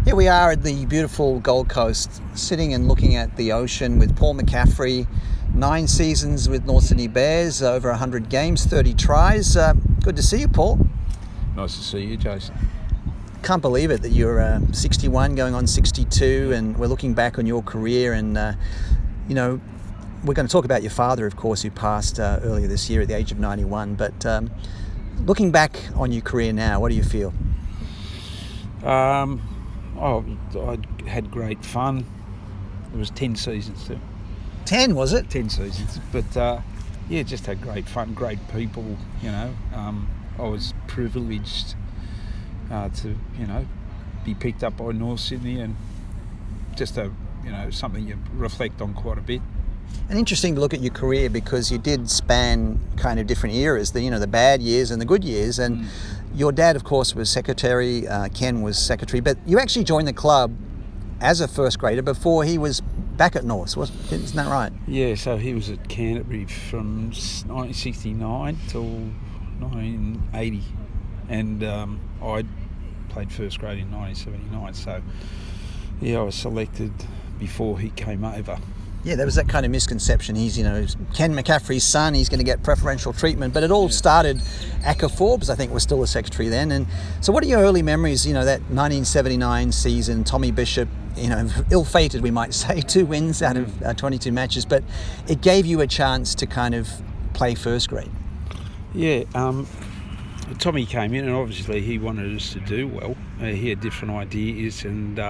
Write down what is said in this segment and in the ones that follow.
Here we are at the beautiful Gold Coast, sitting and looking at the ocean with Paul McCaffery. 9 seasons with North Sydney Bears, over 100 games, 30 tries. Good to see you, Paul. Nice to see you, Jason. Can't believe it that you're 61 going on 62, and we're looking back on your career. And we're going to talk about your father, of course, who passed earlier this year at the age of 91. But looking back on your career now, what do you feel? I had great fun. It was 10 seasons too. 10, was it? 10 seasons. But just had great fun, great people, I was privileged to, be picked up by North Sydney, and just something you reflect on quite a bit. And interesting to look at your career, because you did span kind of different eras, the bad years and the good years. And your dad, of course, was secretary, Ken was secretary, but you actually joined the club as a first grader before he was back at North, isn't that right? Yeah, so he was at Canterbury from 1969 till 1980, and I played first grade in 1979, so I was selected before he came over. Yeah, there was that kind of misconception. He's, Ken McCaffery's son, he's going to get preferential treatment. But it all started, Acker Forbes, I think, was still a secretary then. And so what are your early memories, that 1979 season, Tommy Bishop, ill-fated, we might say, 2 wins out of 22 matches. But it gave you a chance to kind of play first grade. Yeah, Tommy came in, and obviously he wanted us to do well. He had different ideas, and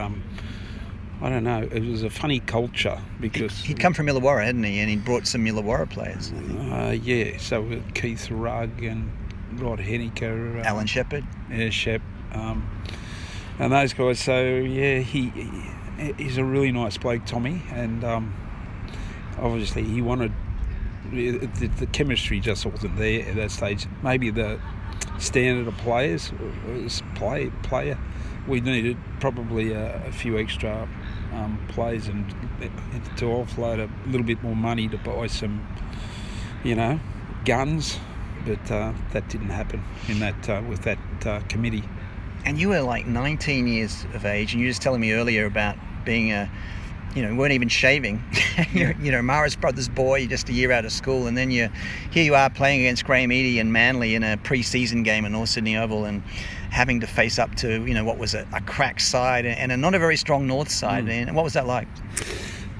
I don't know, it was a funny culture because... He'd come from Illawarra, hadn't he? And he'd brought some Illawarra players. So Keith Rugg and Rod Henniker. Alan Shepherd. Yeah, Shep. And those guys. So, he's a really nice bloke, Tommy. And obviously he wanted... The chemistry just wasn't there at that stage. Maybe the standard of players was player. We needed probably a few extra players, and to offload a little bit more money to buy some, guns. But that didn't happen in that with that committee. And you were like 19 years of age, and you were just telling me earlier about being weren't even shaving. You're Mara's brother's boy, just a year out of school, and then here you are playing against Graham Eadie and Manly in a pre-season game at North Sydney Oval, and having to face up to what was a crack side and not a very strong North side. And what was that like?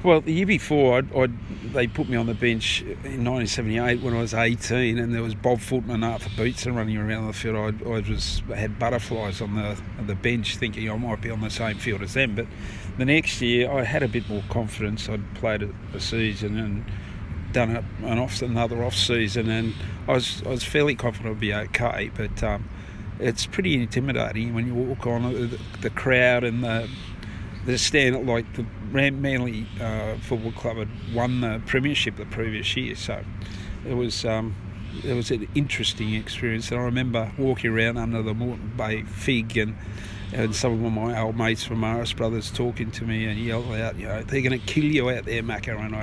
Well, the year before, they put me on the bench in 1978 when I was 18, and there was Bob Footman and Arthur Beetson running around the field. I had butterflies on the bench, thinking I might be on the same field as them. But the next year, I had a bit more confidence. I'd played a season and done another off season, and I was fairly confident I'd be okay. But it's pretty intimidating when you walk on the crowd and the stand, like the Manly Football Club had won the premiership the previous year, so it was an interesting experience. And I remember walking around under the Moreton Bay fig, and some of my old mates from Morris Brothers talking to me and yelled out, they're going to kill you out there, Macca. And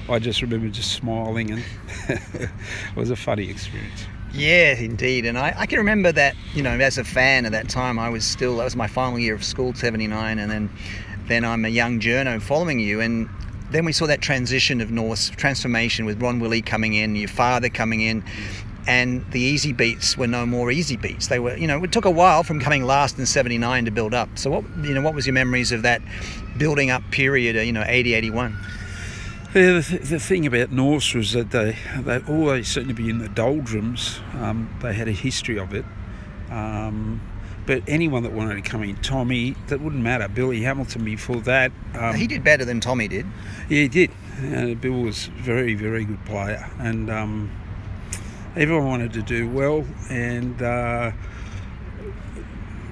I just remember just smiling, and it was a funny experience. Yeah, indeed. And I can remember that, as a fan at that time, that was my final year of school, 79, and then I'm a young journo following you. And then we saw that transition of North's transformation with Ron Willey coming in, your father coming in, and the easy beats were no more easy beats. They were, it took a while from coming last in 79 to build up. So what was your memories of that building up period, 80, 81? Yeah, the thing about Norths was that they always seemed to be in the doldrums. They had a history of it. But anyone that wanted to come in, Tommy, that wouldn't matter. Billy Hamilton before that. He did better than Tommy did. Yeah, he did. Bill was a very, very good player. And everyone wanted to do well. And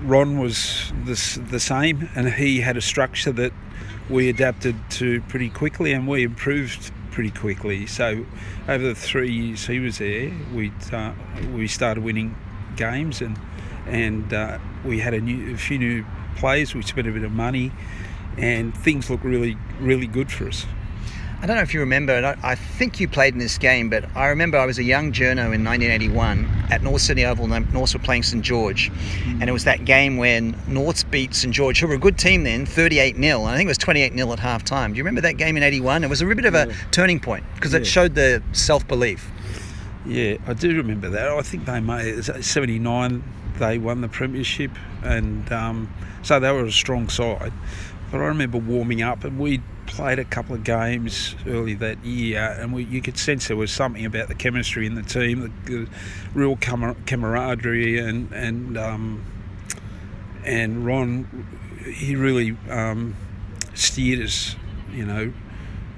Ron was the same. And he had a structure that we adapted to pretty quickly, and we improved pretty quickly. So over the 3 years he was there, we started winning games, and we had a few new players. We spent a bit of money, and things looked really, really good for us. I don't know if you remember, and I think you played in this game, but I remember I was a young journo in 1981 at North Sydney Oval. Norths were playing St George, and it was that game when Norths beat St George, who were a good team then, 38-0, and I think it was 28-0 at half time. Do you remember that game in 81? It was a bit of a turning point because it showed the self-belief. Yeah, I do remember that. I think they made 79. They won the premiership, and so they were a strong side. But I remember warming up, and we played a couple of games early that year, and you could sense there was something about the chemistry in the team, the real camaraderie, and Ron, he really steered us,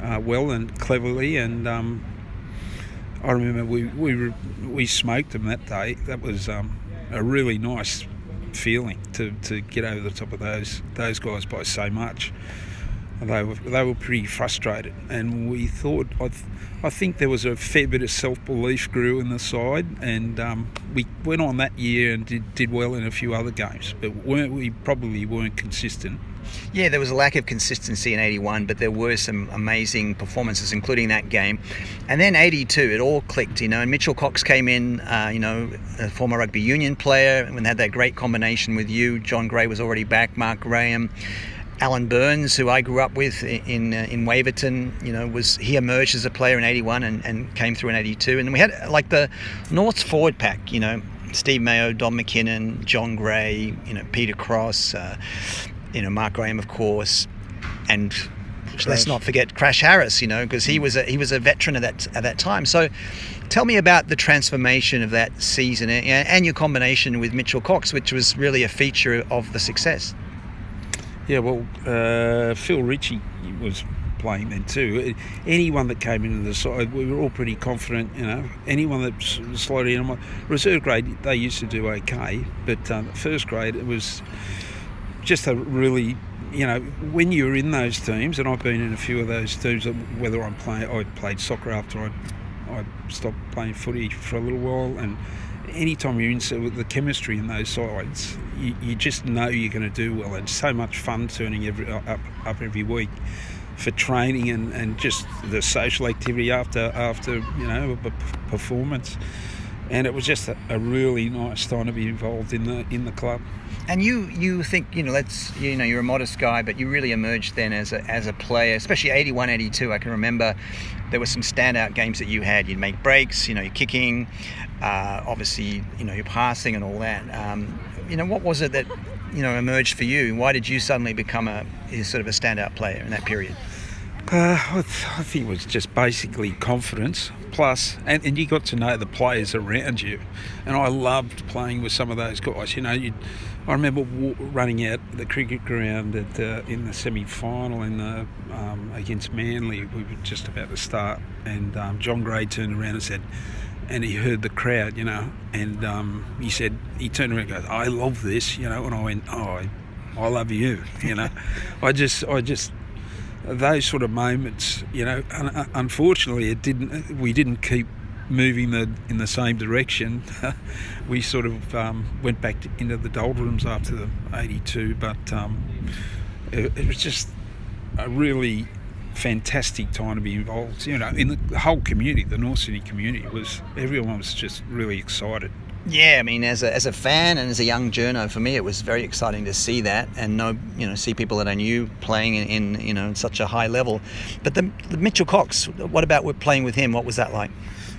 well and cleverly, and I remember we smoked them that day. That was a really nice feeling to get over the top of those guys by so much. They were pretty frustrated, and we thought I think there was a fair bit of self-belief grew in the side, and we went on that year and did well in a few other games, but we probably weren't consistent. Yeah, there was a lack of consistency in 81, but there were some amazing performances, including that game. And then 82, it all clicked, and Mitchell Cox came in, a former rugby union player, and had that great combination with you. John Gray was already back, Mark Graham. Alan Burns, who I grew up with in Waverton, he emerged as a player in 81 and came through in 82. And we had like the North's forward pack, Steve Mayo, Don McKinnon, John Gray, Peter Cross, Mark Graham, of course, and let's not forget Crash Harris, because he was a veteran at that time. So tell me about the transformation of that season and your combination with Mitchell Cox, which was really a feature of the success. Yeah, well, Phil Ritchie was playing then too. Anyone that came into the side, we were all pretty confident. Anyone that slotted in. Reserve grade, they used to do okay, but first grade, it was just a really, when you're in those teams, and I've been in a few of those teams, whether I played soccer after I stopped playing footy for a little while, and anytime you're in with the chemistry in those sides, you just know you're going to do well. It's so much fun turning up every week for training and just the social activity after a performance. And it was just a really nice time to be involved in the club. And you think, you're a modest guy, but you really emerged then as a player, especially 81, 82. I can remember there were some standout games that you had. You'd make breaks, your kicking, obviously, your passing and all that. What was it that, emerged for you? Why did you suddenly become a sort of a standout player in that period? I think it was just basically confidence, plus, and you got to know the players around you, and I loved playing with some of those guys. I remember running out the cricket ground in the semi-final against Manly. We were just about to start, and John Gray turned around and said, and he heard the crowd, and he said, he turned around and goes, "I love this," and I went, "Oh, I love you," I just. Those sort of moments, unfortunately, we didn't keep moving in the same direction. We sort of went back into the doldrums after the 82, but it was just a really fantastic time to be involved. In the whole community, the North Sydney community, everyone was just really excited. Yeah, I mean, as a fan and as a young journo, for me, it was very exciting to see that and see people that I knew playing in such a high level. But the Mitchell Cox, what about playing with him? What was that like?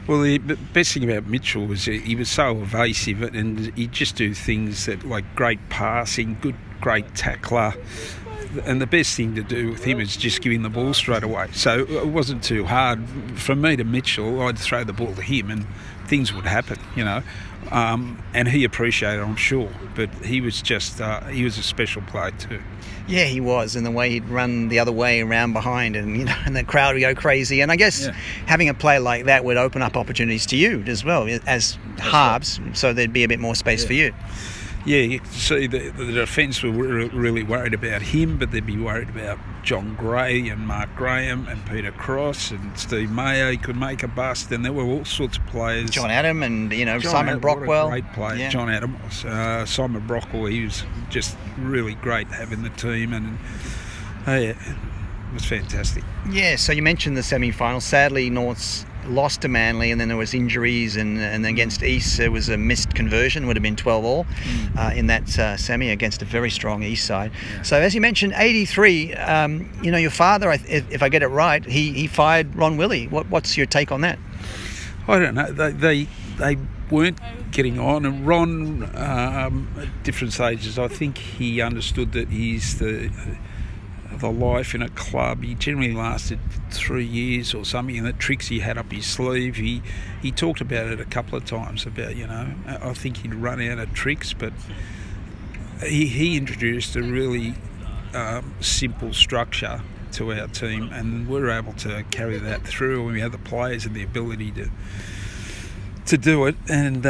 Well, the best thing about Mitchell was he was so evasive, and he'd just do things that like great passing, great tackler. And the best thing to do with him is just give him the ball straight away. So it wasn't too hard. From me to Mitchell, I'd throw the ball to him and things would happen, and he appreciated it, I'm sure. But he was just, he was a special player too. Yeah, he was, and the way he'd run the other way around behind, and and the crowd would go crazy. And I guess having a player like that would open up opportunities to you as well as halves, so there'd be a bit more space for you. Yeah, you could see the defence were really worried about him, but they'd be worried about John Gray and Mark Graham and Peter Cross and Steve Mayo. He could make a bust, and there were all sorts of players. John Adam and Simon Brockwell. What a great player, yeah. John Adam was. Simon Brockwell, he was just really great having the team, and was fantastic. Yeah, so you mentioned the semi-final. Sadly, Norths lost to Manly, and then there was injuries, and against East there was a missed conversion. Would have been 12-all in that semi against a very strong East side. Yeah. So as you mentioned, 83. Your father, if I get it right, he fired Ron Willie. What's your take on that? I don't know. They weren't getting on, and Ron, at different stages, I think he understood that he's the life in a club. He generally lasted 3 years or something, and the tricks he had up his sleeve. He talked about it a couple of times about, I think he'd run out of tricks, but he introduced a really simple structure to our team, and we were able to carry that through, and we had the players and the ability to do it, and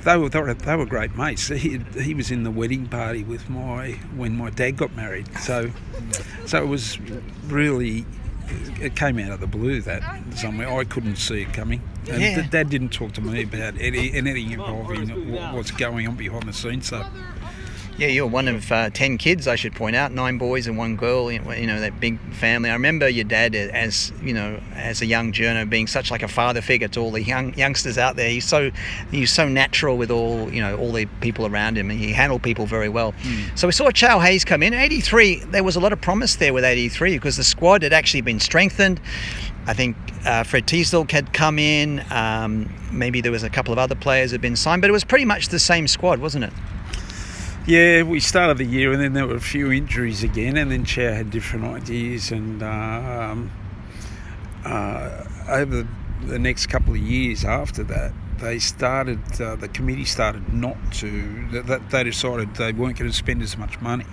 they were great mates. He was in the wedding party with when my dad got married, so it was really, it came out of the blue that somewhere. I couldn't see it coming, and Dad didn't talk to me about anything involving what's going on behind the scenes. So. Yeah, you're one of 10 kids, I should point out, 9 boys and 1 girl. That big family. I remember your dad as a young journo being such like a father figure to all the youngsters out there. He's so natural with all the people around him, and he handled people very well. So we saw Chow Hayes come in. 83, there was a lot of promise there with 83 because the squad had actually been strengthened. I think Fred Teasdale had come in. Maybe there was a couple of other players that had been signed, but it was pretty much the same squad, wasn't it? Yeah, we started the year and then there were a few injuries again, and then Chow had different ideas, and over the next couple of years after that, the committee started not to, they decided they weren't going to spend as much money.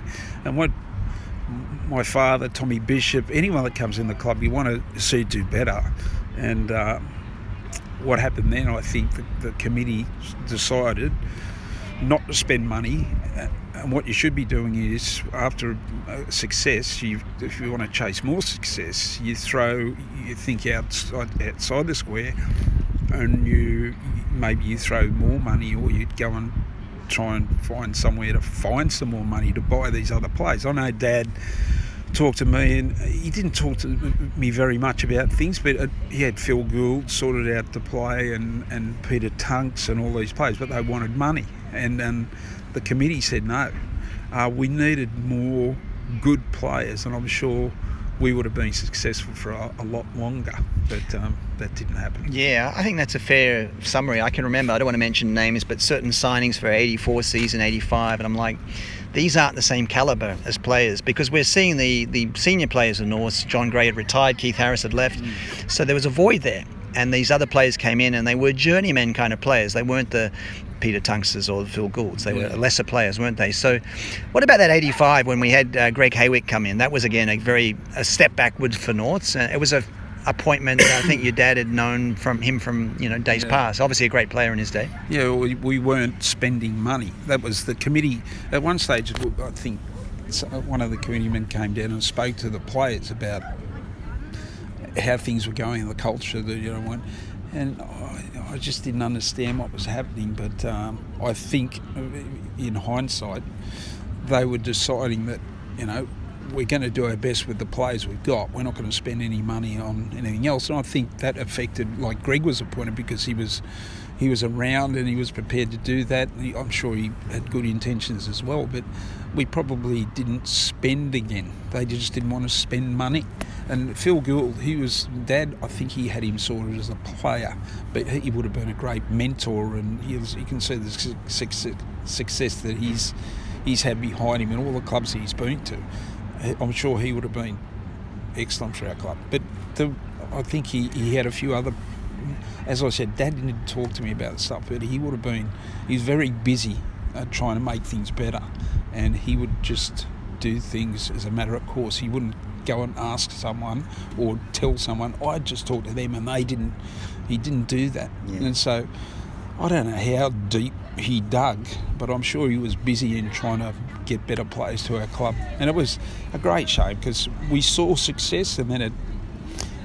And what my father, Tommy Bishop, anyone that comes in the club, you want to see it do better. And what happened then, I think the committee decided not to spend money, and what you should be doing is, after success, if you want to chase more success, you think outside the square, and you throw more money, or you'd go and try and find somewhere to find some more money to buy these other players. I know Dad talked to me, and he didn't talk to me very much about things, but he had Phil Gould sorted out to play, and Peter Tunks and all these players, but they wanted money, and the committee said no. We needed more good players, and I'm sure we would have been successful for a lot longer, but that didn't happen. Yeah, I think that's a fair summary. I can remember, I don't want to mention names, but certain signings for 84 season, 85, and I'm like, these aren't the same calibre as players, because we're seeing the senior players of North. John Gray had retired, Keith Harris had left, so there was a void there, and these other players came in, and they were journeymen kind of players. They weren't the Peter Tunkses or the Phil Goulds. They were lesser players, weren't they? So what about that 85 when we had Greg Haywick come in? That was again a step backwards for Norths. It was a appointment I think your dad had known from days past. Obviously a great player in his day. Yeah, we weren't spending money. That was the committee. At one stage, I think one of the committeemen came down and spoke to the players about how things were going in the culture that and I just didn't understand what was happening. But I think in hindsight, they were deciding that we're going to do our best with the players we've got. We're not going to spend any money on anything else. And I think that affected, like Greg was appointed because he was around and he was prepared to do that. I'm sure he had good intentions as well, but we probably didn't spend again. They just didn't want to spend money. And Phil Gould, Dad, I think he had him sorted as a player, but he would have been a great mentor, and you can see the success that he's had behind him in all the clubs he's been to. I'm sure he would have been excellent for our club. But I think he had a few other, as I said, Dad didn't talk to me about stuff, but he's very busy trying to make things better, and he would just do things as a matter of course. He wouldn't go and ask someone or tell someone, I just talked to them, and he didn't do that. Yeah. And so I don't know how deep he dug, but I'm sure he was busy in trying to get better players to our club. And it was a great shame because we saw success, and then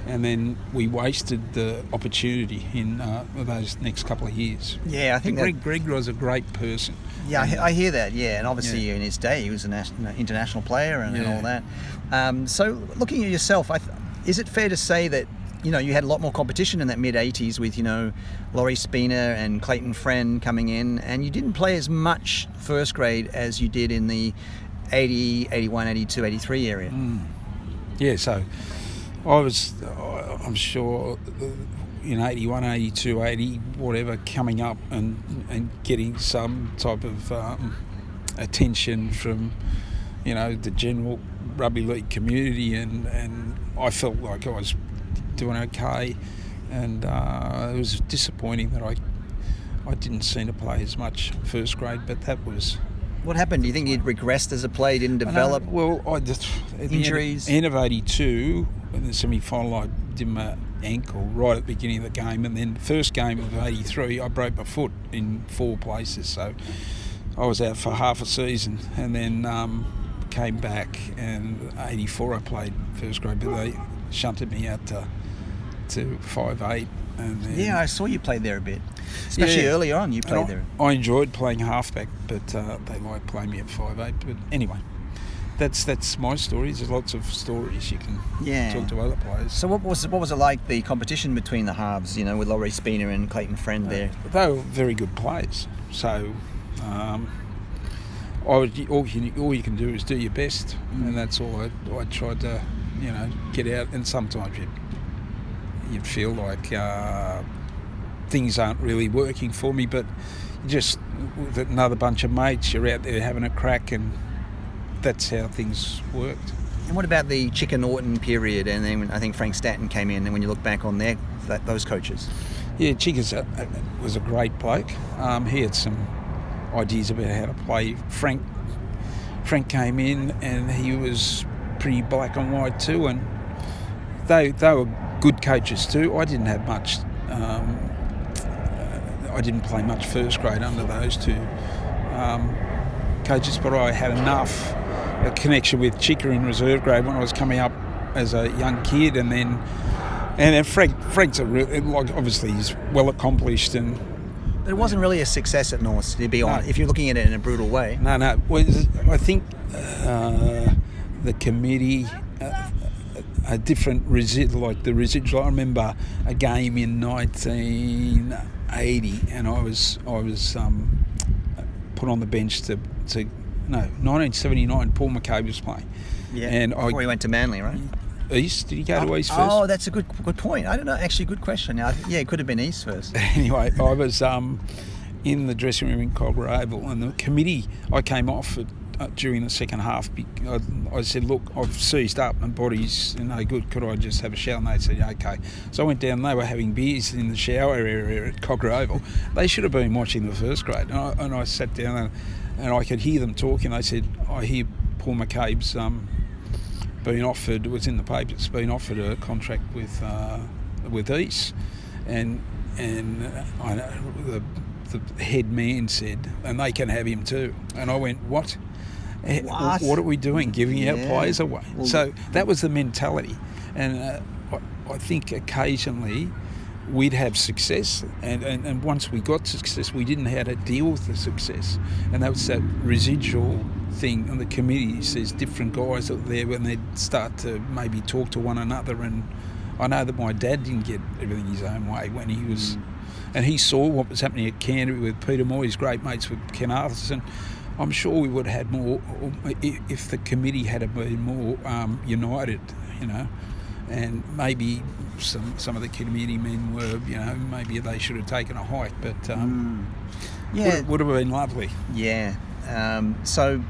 and then we wasted the opportunity in those next couple of years. Yeah, I think Greg was a great person. Yeah, I hear that. Yeah, and obviously in his day he was an international player and all that. So looking at yourself, is it fair to say that you had a lot more competition in that mid-80s with Laurie Spina and Clayton Friend coming in, and you didn't play as much first grade as you did in the 80, 81, 82, 83 area. Yeah, so I'm sure in 81, 82, 80, whatever, coming up and getting some type of attention from, the general rugby league community, and I felt like I was doing okay, and it was disappointing that I didn't seem to play as much first grade, but that was... What happened? Do you think you'd regressed as a player, didn't develop? Injuries? At the end of 82, in the semi-final, I did my ankle right at the beginning of the game, and then the first game of 83, I broke my foot in 4 places, so I was out for half a season, and then came back, and 84 I played first grade, but they shunted me out to 5'8". And then, yeah, I saw you play there a bit, especially early on. You played there. I enjoyed playing halfback, but they liked playing me at 5'8". But anyway, that's my stories. There's lots of stories you can talk to other players. So what was it like, the competition between the halves? With Laurie Spina and Clayton Friend there. They were very good players. So all you can do is do your best, and that's all I tried to get out. And sometimes you'd feel like things aren't really working for me, but just with another bunch of mates, you're out there having a crack, and that's how things worked. And what about the Chicken Norton period, and then I think Frank Stanton came in, and when you look back on those coaches? Yeah, Chickers was a great bloke. He had some ideas about how to play. Frank came in, and he was pretty black and white too, and they were good coaches too. I didn't have much. I didn't play much first grade under those two coaches, but I had enough a connection with Chicker in reserve grade when I was coming up as a young kid, and then Frank's obviously he's well accomplished, but it wasn't really a success at North, to be honest, if you're looking at it in a brutal way. No. I think the committee. A different the residual. I remember a game in 1980, and I was put on the bench to 1979. Paul McCaffery was playing. Yeah. And before he went to Manly, right? East? Did he go to East first? Oh, that's a good point. I don't know. Actually, good question. Yeah, it could have been East first. Anyway, I was in the dressing room in Cogra Oval, and the committee. I came off during the second half. I said, look, I've seized up and body's no good, could I just have a shower? And they said, okay. So I went down, and they were having beers in the shower area at Cogra Oval. They should have been watching the first grade. And I sat down and I could hear them talking. They said, I hear Paul McCabe's been offered, it was in the papers, been offered a contract with East. And I know the head man said, and they can have him too. And I went, what? What are we doing, giving our players away? So that was the mentality. And I think occasionally we'd have success, and once we got success, we didn't know how to deal with the success. And that was that residual thing on the committees. There's different guys out there when they'd start to maybe talk to one another. And I know that my dad didn't get everything his own way when he was... And he saw what was happening at Canterbury with Peter Moore, his great mates with Ken Arthurson. I'm sure we would have had more if the committee had been more united, and maybe some of the committee men were, maybe they should have taken a hike, but would have been lovely. Yeah. So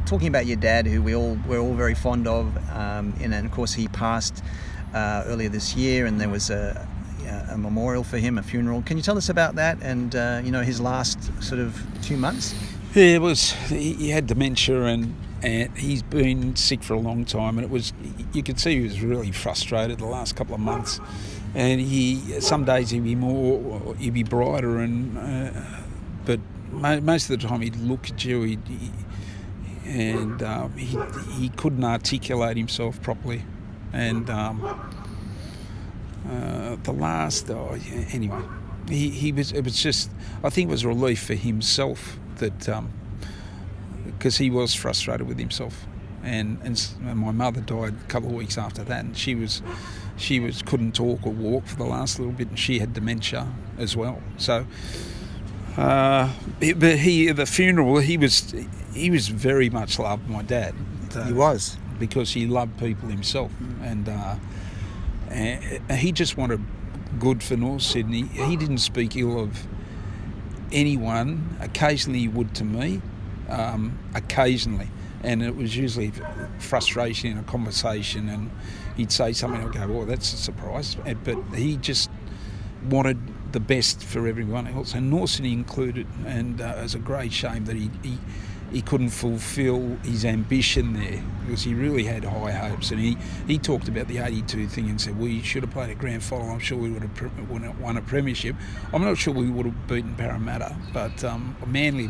talking about your dad, who we're all very fond of, and of course he passed earlier this year, and there was a memorial for him, a funeral. Can you tell us about that and his last sort of 2 months? Yeah, he had dementia, and he's been sick for a long time, and you could see he was really frustrated the last couple of months. And some days he'd be brighter, but most of the time he'd look at you, he couldn't articulate himself properly, and The last, anyway, he was. It was just. I think it was a relief for himself that, because he was frustrated with himself, and my mother died a couple of weeks after that, and she couldn't talk or walk for the last little bit, and she had dementia as well. So, but the funeral, he was very much loved, my dad. He was, because he loved people himself, and he just wanted good for North Sydney. He didn't speak ill of anyone. Occasionally he would to me, occasionally, and it was usually frustration in a conversation, and he'd say something, I'd go, well, that's a surprise, but he just wanted the best for everyone else, and North Sydney included, and it was a great shame that he couldn't fulfil his ambition there, because he really had high hopes, and he talked about the 82 thing and said, we should have played a grand final. I'm sure we would have won a premiership. I'm not sure we would have beaten Parramatta, but Manly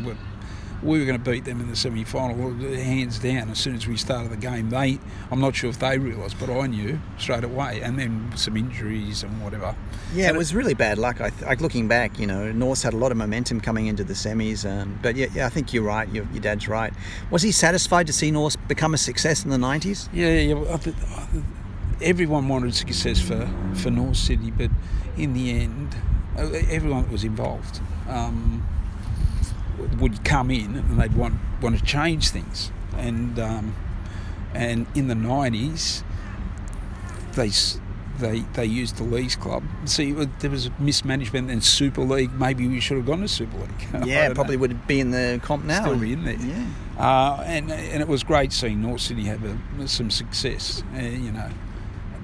we were going to beat them in the semi-final, hands down. As soon as we started the game, I'm not sure if they realised, but I knew straight away. And then some injuries and whatever. Yeah, it was really bad luck. Looking back, North's had a lot of momentum coming into the semis. But yeah, I think you're right. Your dad's right. Was he satisfied to see North become a success in the 90s? Yeah. Everyone wanted success for North Sydney, but in the end, everyone that was involved would come in and they'd want to change things, and in the 90s they used the Leagues Club. See, there was mismanagement, and Super League, maybe we should have gone to Super League. Yeah, probably would be in the comp now. Still be in there. Yeah. And it was great seeing North Sydney have some success,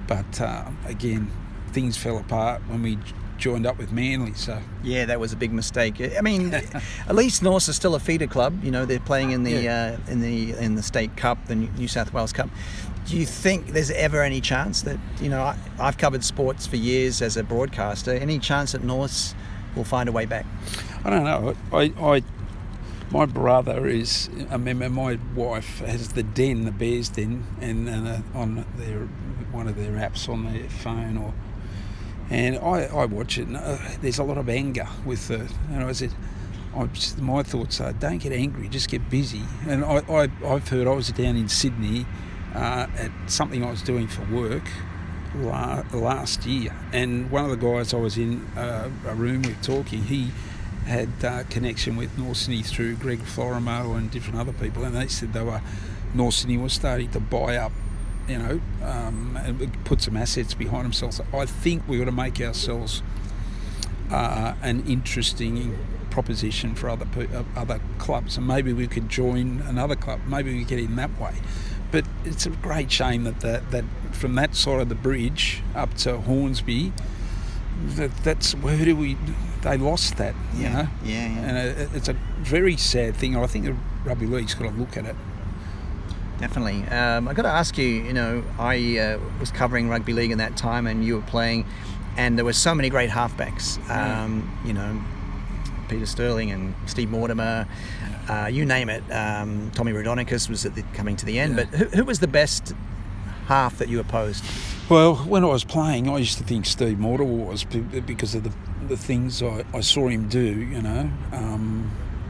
but again, things fell apart when we joined up with Manly. So yeah, that was a big mistake. I mean, at least North is still a feeder club. They're playing in the in the State Cup, the New South Wales Cup. Do you think there's ever any chance that I've covered sports for years as a broadcaster? Any chance that North will find a way back? I don't know. My brother is a member. My wife has the Bears Den, and on one of their apps on their phone and I watch it, and there's a lot of anger with I said, my thoughts are, don't get angry, just get busy. And I've heard, I was down in Sydney at something I was doing for work last year, and one of the guys I was in a room with talking, he had connection with North Sydney through Greg Florimo and different other people, and they said North Sydney was starting to buy up, and put some assets behind themselves. I think we've got to make ourselves an interesting proposition for other clubs, and maybe we could join another club. Maybe we get in that way. But it's a great shame that from that side of the bridge up to Hornsby, they lost that. Yeah. And it's a very sad thing. I think the Rugby League's got to look at it. Definitely. I've got to ask you, I was covering Rugby League in that time, and you were playing, and there were so many great halfbacks, Peter Sterling and Steve Mortimer, you name it. Tommy Raudonikis was coming to the end, but who was the best half that you opposed? Well, when I was playing, I used to think Steve Mortimer was, because of the things I saw him do,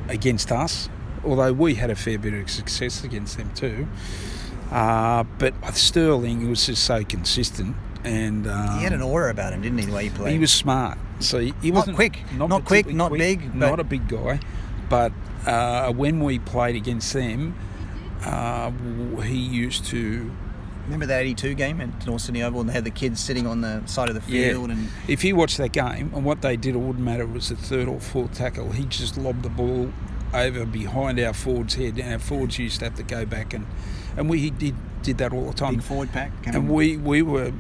against us. Although we had a fair bit of success against them too. But Sterling was just so consistent. And he had an aura about him, didn't he, the way he played? He was smart. So he wasn't quick, not big. But not a big guy. But when we played against them, he used to... Remember that 82 game at North Sydney Oval, and they had the kids sitting on the side of the field? Yeah. And if you watch that game, and what they did, it wouldn't matter, it was the third or fourth tackle, he just lobbed the ball over behind our forward's head, and our forwards used to have to go back, and we did that all the time. Big forward pack. And we were,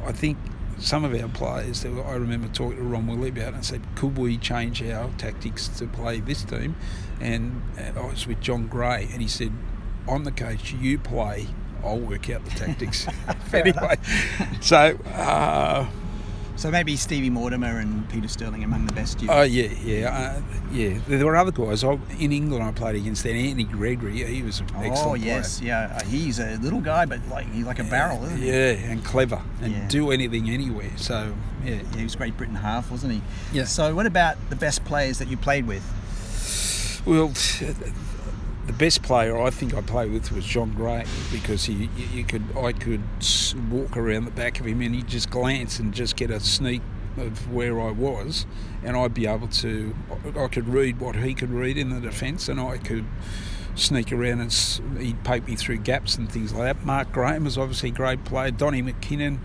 I think some of our players, I remember talking to Ron Willie about it and said, could we change our tactics to play this team? And I was with John Gray, and he said, I'm the coach, you play, I'll work out the tactics. Anyway, so So maybe Stevie Mortimer and Peter Sterling among the best. Oh yeah. There were other guys. In England, I played against Anthony Gregory. He was an excellent player. Yeah. He's a little guy, but he's like a barrel, isn't he? Yeah, and clever, and do anything anywhere. So yeah, he was Great Britain half, wasn't he? Yeah. So what about the best players that you played with? Well, the best player I think I played with was John Gray, because I could walk around the back of him and he'd just glance and just get a sneak of where I was, and I could read what he could read in the defence, and I could sneak around and he'd poke me through gaps and things like that. Mark Graham was obviously a great player. Donnie McKinnon,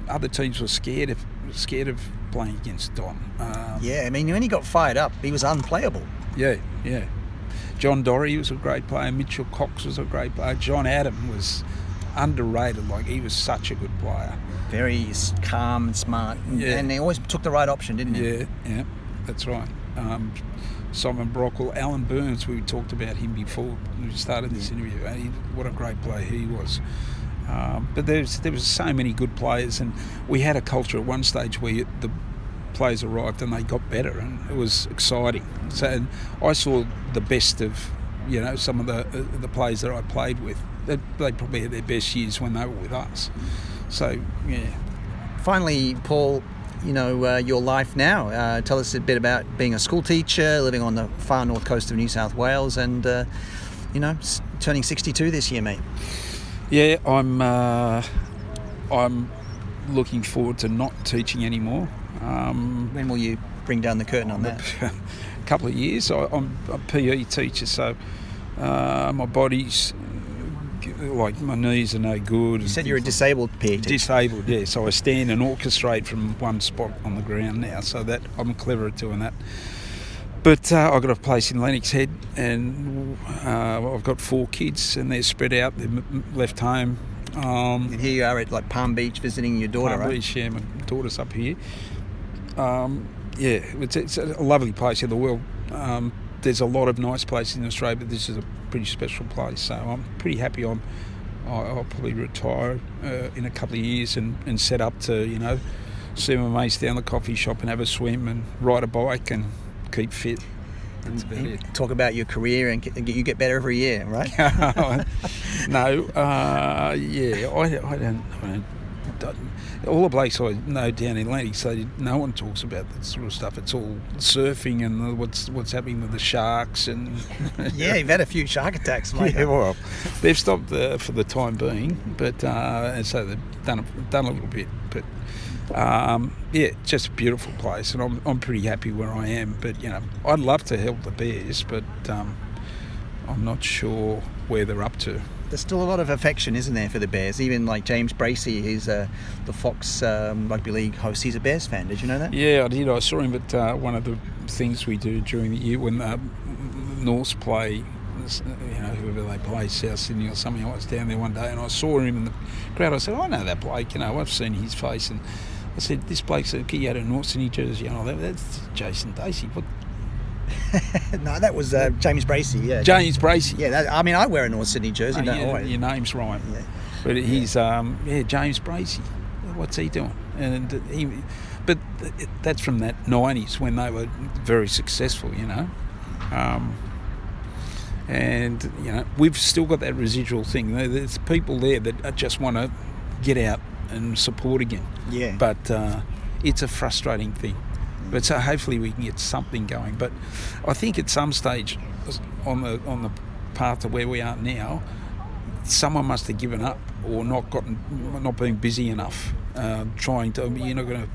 other teams were scared of playing against Don. When he got fired up, he was unplayable. Yeah. John Dorrie was a great player. Mitchell Cox was a great player. John Adam was underrated. He was such a good player. Very calm and smart. And he always took the right option, didn't he? Yeah, that's right. Simon Brockle, Alan Burns, we talked about him before we started this interview. What a great player he was. But there was so many good players, and we had a culture at one stage where the players arrived and they got better, and it was exciting. So I saw the best of some of the players that I played with. They probably had their best years when they were with us. So yeah. Finally, Paul, your life now. Tell us a bit about being a school teacher, living on the far north coast of New South Wales, and turning 62 this year, mate. Yeah, I'm looking forward to not teaching anymore. When will you bring down the curtain on that? A couple of years. I'm a PE teacher, so my body's my knees are no good. You said you're a disabled PE teacher. Disabled, yeah. So I stand and orchestrate from one spot on the ground now, so that I'm clever at doing that. But I've got a place in Lennox Head, and I've got 4 kids, and they're spread out. They're left home. And here you are at Palm Beach visiting your daughter, Palm Beach, yeah, my daughter's up here. It's a lovely place in the world. There's a lot of nice places in Australia, but this is a pretty special place. So I'm pretty happy. I'll probably retire in a couple of years and set up to see my mates down the coffee shop and have a swim and ride a bike and keep fit. That's about it. Talk about your career and you get better every year, right? No, I don't. All the blokes I know down in Atlantic say no one talks about that sort of stuff. It's all surfing and what's happening with the sharks and yeah, you've had a few shark attacks, mate. Yeah, well, they've stopped for the time being, but and so they've done a little bit. But just a beautiful place, and I'm pretty happy where I am. But I'd love to help the Bears, but I'm not sure where they're up to. There's still a lot of affection, isn't there, for the Bears? Even like James Bracey, he's the Fox Rugby League host. He's a Bears fan. Did you know that? Yeah, I did. I saw him at one of the things we do during the year when the Norths play, whoever they play, South Sydney or something. I was down there one day and I saw him in the crowd. I said, I know that bloke. I've seen his face. And I said, this bloke's a kid out of North Sydney jersey. That's Jason Dacey. What? No, that was James Bracey, yeah. James Bracey. Yeah, I wear a North Sydney jersey, don't I? Your name's right. Yeah. But he's, James Bracey. What's he doing? But that's from that 90s when they were very successful, and, we've still got that residual thing. There's people there that just want to get out and support again. Yeah. But it's a frustrating thing. But so hopefully we can get something going. But I think at some stage on the path to where we are now, someone must have given up or not been busy enough. Trying to, you're not going to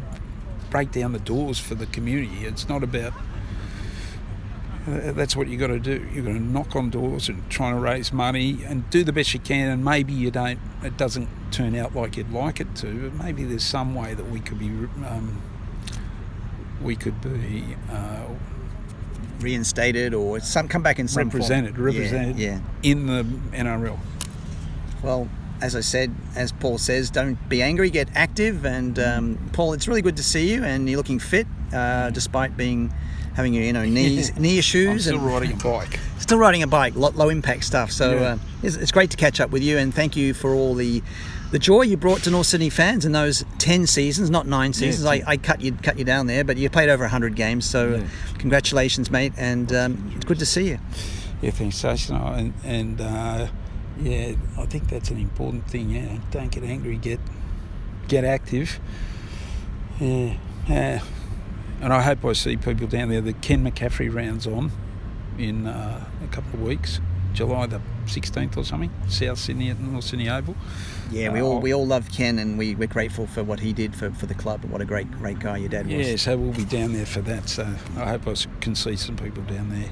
break down the doors for the community. It's not about. That's what you got to do. You're going to knock on doors and trying to raise money and do the best you can. And maybe you don't. It doesn't turn out like you'd like it to. But maybe there's some way that we could be. Reinstated or come back in some represented in the NRL. Well, as I said, as Paul says, don't be angry, get active. And Paul, it's really good to see you, and you're looking fit despite having your knee issues. I'm still riding a bike. Still riding a bike, low impact stuff. So it's great to catch up with you, and thank you for all the the joy you brought to North Sydney fans in those 10 seasons, not 9 seasons. Yeah, I cut you down there, but you played over 100 games, so congratulations, mate, and it's good to see you. Yeah, thanks, Jason. And I think that's an important thing. Yeah, don't get angry, get active. Yeah, and I hope I see people down there. The Ken McCaffery round's on in a couple of weeks, July the 16th or something, South Sydney at North Sydney Oval. Yeah, we all love Ken, and we're grateful for what he did for the club, and what a great guy your dad was. Yeah, so we'll be down there for that. So I hope I can see some people down there.